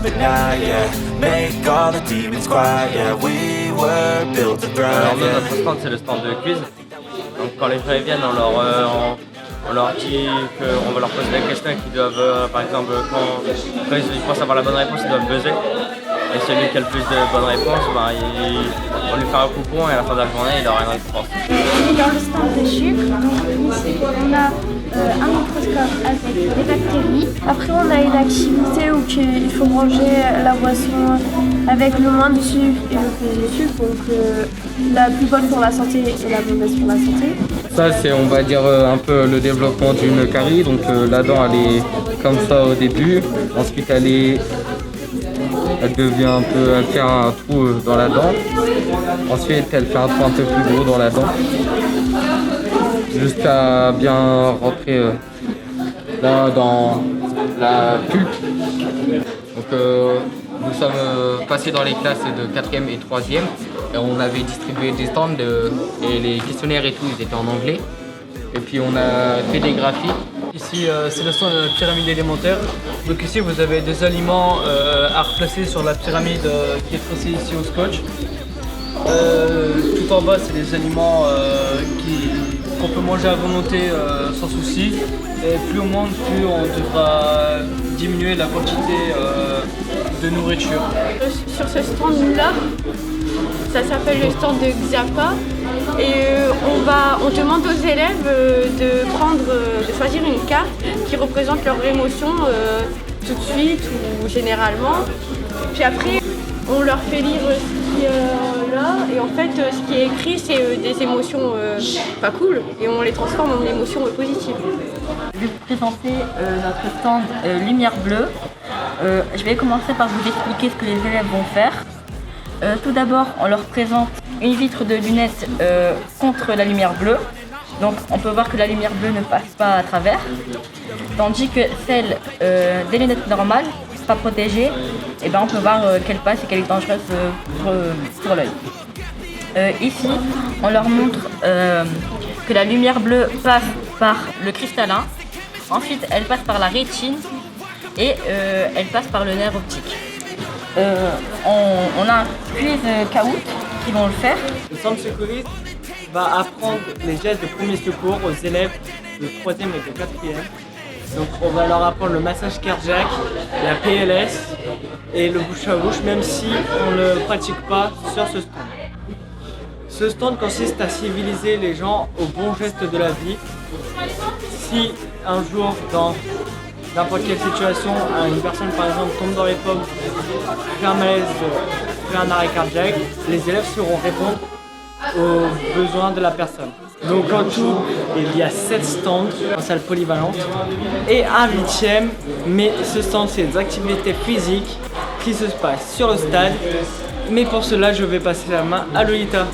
at night, yeah. Make all the demons quiet, yeah. We were built to thrive, Alors nous, yeah. notre stand, c'est le stand de quiz. Donc quand les gens viennent, on leur dit qu'on va leur poser des questions et qu'ils doivent, par exemple, quand ils pensent avoir la bonne réponse, ils doivent buzzer. Et celui qui a le plus de bonnes réponses, on lui fait un coupon et à la fin de la journée, il aura une réponse. Dans le stand de sucre, donc ici on a un microscope avec des bactéries. Après on a une activité où il faut manger la boisson avec le moins de sucre et le plus de sucre, donc la plus bonne pour la santé et la mauvaise pour la santé. Ça c'est, on va dire, un peu le développement d'une carie. Donc la dent elle est comme ça au début, ensuite elle devient elle fait un trou dans la dent. Ensuite, elle fait un trou un peu plus gros dans la dent. Jusqu'à bien rentrer là dans la pulpe. Donc, nous sommes passés dans les classes de 4e et 3e. Et on avait distribué des stands et les questionnaires et tout, ils étaient en anglais. Et puis on a fait des graphiques. Ici, c'est le stand de la pyramide élémentaire. Donc ici, vous avez des aliments à replacer sur la pyramide qui est tracée ici au scotch. Tout en bas, c'est des aliments qu'on peut manger à volonté sans souci. Et plus on monte, plus on devra diminuer la quantité de nourriture. Sur ce stand-là, ça s'appelle le stand de Xapa. Et on demande aux élèves de choisir une carte qui représente leur émotion tout de suite ou généralement. Puis après, on leur fait lire ce qui est là. Et en fait, ce qui est écrit, c'est des émotions pas cool. Et on les transforme en émotions positives. Je vais vous présenter notre stand Lumière Bleue. Je vais commencer par vous expliquer ce que les élèves vont faire. Tout d'abord, on leur présente une vitre de lunettes contre la lumière bleue. Donc on peut voir que la lumière bleue ne passe pas à travers. Tandis que celle des lunettes normales, pas protégées, on peut voir qu'elle passe et qu'elle est dangereuse pour l'œil. Ici, on leur montre que la lumière bleue passe par le cristallin. Ensuite, elle passe par la rétine et elle passe par le nerf optique. On a un quiz Kahoot qui vont le faire. Le centre secouriste va apprendre les gestes de premier secours aux élèves de 3e et de 4e. Donc on va leur apprendre le massage cardiaque, la PLS et le bouche à bouche, même si on ne le pratique pas sur ce stand. Ce stand consiste à civiliser les gens aux bons gestes de la vie. Si un jour dans n'importe quelle situation, une personne par exemple tombe dans les pommes, fait un malaise, fait un arrêt cardiaque, les élèves sauront répondre aux besoins de la personne. Donc en tout, il y a 7 stands en salle polyvalente et un 8e, mais ce stand c'est des activités physiques qui se passent sur le stade. Mais pour cela, je vais passer la main à Lolita.